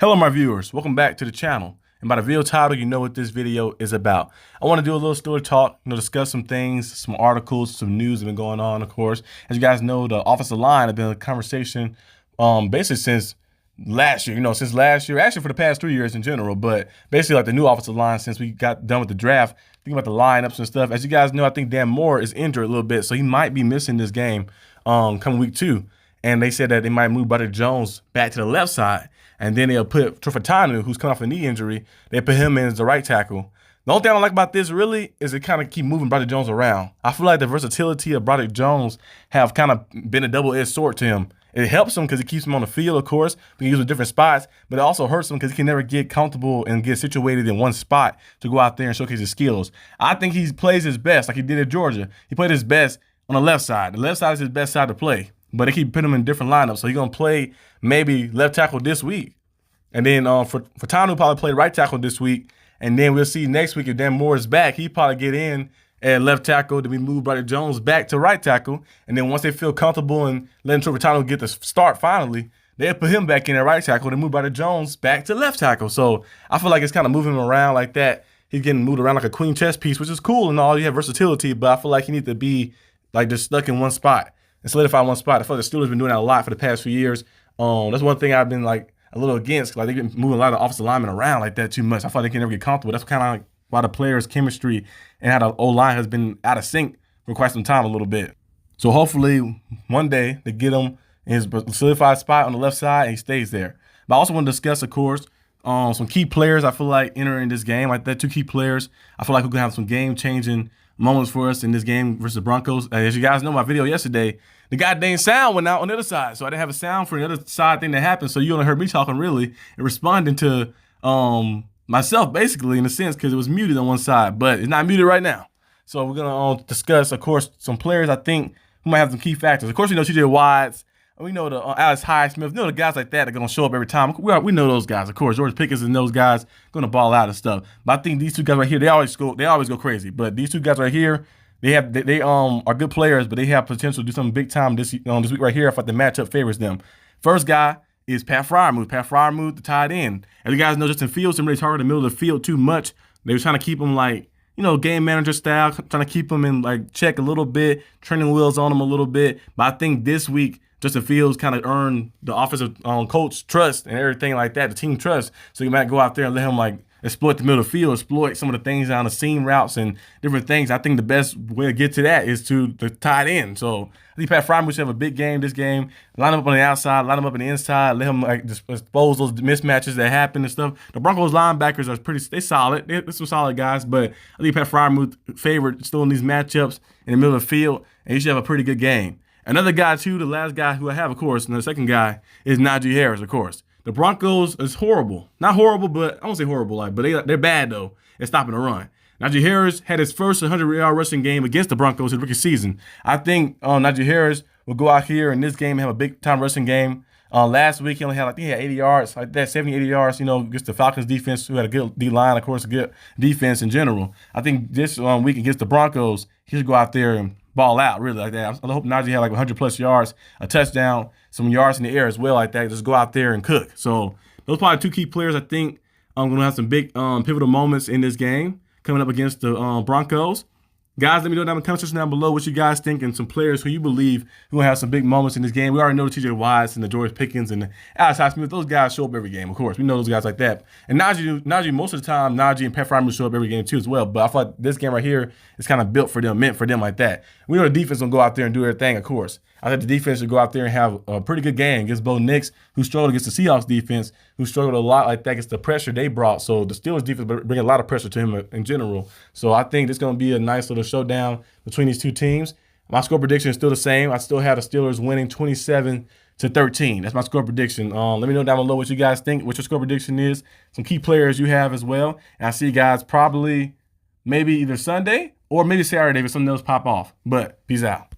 Hello my viewers, welcome back to the channel. And by the video title, you know what this video is about. I want to do a little Steeler talk, discuss some things, some articles, some news that have been going on, of course. As you guys know, the offensive line have been a conversation basically since last year, actually for the past 3 years in general, but basically like the new offensive line since we got done with the draft, thinking about the lineups and stuff. As you guys know, I think Dan Moore is injured a little bit, so he might be missing this game coming week 2. And they said that they might move Broderick Jones back to the left side. And then they'll put Trufantanu, who's coming off a knee injury, they put him in as the right tackle. The only thing I don't like about this really is it kind of keep moving Broderick Jones around. I feel like the versatility of Broderick Jones have kind of been a double-edged sword to him. It helps him because it keeps him on the field, of course, but he uses different spots, but it also hurts him because he can never get comfortable and get situated in one spot to go out there and showcase his skills. I think he plays his best like he did at Georgia. He played his best on the left side. The left side is his best side to play. But they keep putting him in different lineups. So he's going to play maybe left tackle this week. And then for Tanu probably play right tackle this week. And then we'll see next week if Dan Moore is back, he probably get in at left tackle to be moved Broderick Jones back to right tackle. And then once they feel comfortable and letting Trufantanu get the start finally, they'll put him back in at right tackle and move Broderick Jones back to left tackle. So I feel like it's kind of moving him around like that. He's getting moved around like a queen chess piece, which is cool and all. You have versatility, but I feel like he needs to be like just stuck in one spot and solidify one spot. I feel like the Steelers have been doing that a lot for the past few years. That's one thing I've been like a little against. Like they've been moving a lot of offensive linemen around like that too much. I feel like they can never get comfortable. That's kind of like why the players' chemistry and how the Oline has been out of sync for quite some time a little bit. So hopefully one day they get him in his solidified spot on the left side and he stays there. But I also want to discuss, of course, some key players I feel like entering this game. Like that, 2 key players I feel like we can have some game-changing moments for us in this game versus the Broncos. As you guys know, my video yesterday, the goddamn sound went out on the other side. So I didn't have a sound for the other side thing that happened. So you only heard me talking really and responding to myself basically in a sense because it was muted on one side, but it's not muted right now. So we're going to discuss, of course, some players I think who might have some key factors. Of course, we know TJ Watts. We know the Alex Highsmith. We know the guys like that are going to show up every time. We know those guys, of course. George Pickens and those guys going to ball out and stuff. But I think these 2 guys right here, they always go crazy. But these 2 guys right here, they are good players, but they have potential to do something big time this week right here. I thought the matchup favors them. First guy is Pat Freiermuth. Pat Freiermuth, the tight end. As you guys know, Justin Fields didn't really target the middle of the field too much. They were trying to keep him like, game manager style, trying to keep him in like check a little bit, training wheels on him a little bit. But I think this week, Justin Fields kind of earned the offensive coach trust and everything like that, the team trust. So you might go out there and let him like exploit the middle of the field, exploit some of the things down the seam routes and different things. I think the best way to get to that is to the tight end. So I think Pat Freiermuth should have a big game this game. Line him up on the outside, line him up on the inside, let him like just expose those mismatches that happen and stuff. The Broncos linebackers are they solid. They're some solid guys, but I think Pat Freiermuth favored still in these matchups in the middle of the field, and he should have a pretty good game. Another guy, too, the last guy who I have, of course, and the second guy is Naji Harris, of course. The Broncos is horrible. Not horrible, but I won't say horrible, but they're bad, though, at stopping the run. Najee Harris had his first 100-yard rushing game against the Broncos in the rookie season. I think Najee Harris will go out here in this game and have a big-time rushing game. Last week, he only had, he had 80 yards, like that, 70, 80 yards, against the Falcons defense, who had a good D-line, of course, a good defense in general. I think this week against the Broncos, he should go out there and ball out, really, like that. I hope Najee had like 100-plus yards, a touchdown, some yards in the air as well, like that. Just go out there and cook. So those are probably 2 key players I think I'm going to have some big pivotal moments in this game coming up against the Broncos. Guys, let me know down in the comment section down below what you guys think and some players who you believe who will have some big moments in this game. We already know the TJ Watts and the George Pickens and the Alex Highsmith. Those guys show up every game, of course. We know those guys like that. And Naji, most of the time, Naji and Pat Freiermuth show up every game too as well. But I feel like this game right here is kind of built for them, meant for them like that. We know the defense will go out there and do their thing, of course. I think the defense should go out there and have a pretty good game against Bo Nix, who struggled against the Seahawks defense, who struggled a lot like that against the pressure they brought. So the Steelers defense bring a lot of pressure to him in general. So I think it's going to be a nice little showdown between these 2 teams. My score prediction is still the same. I still have the Steelers winning 27-13. That's my score prediction. Let me know down below what you guys think, what your score prediction is, some key players you have as well. And I see you guys probably maybe either Sunday or maybe Saturday if something else pop off. But peace out.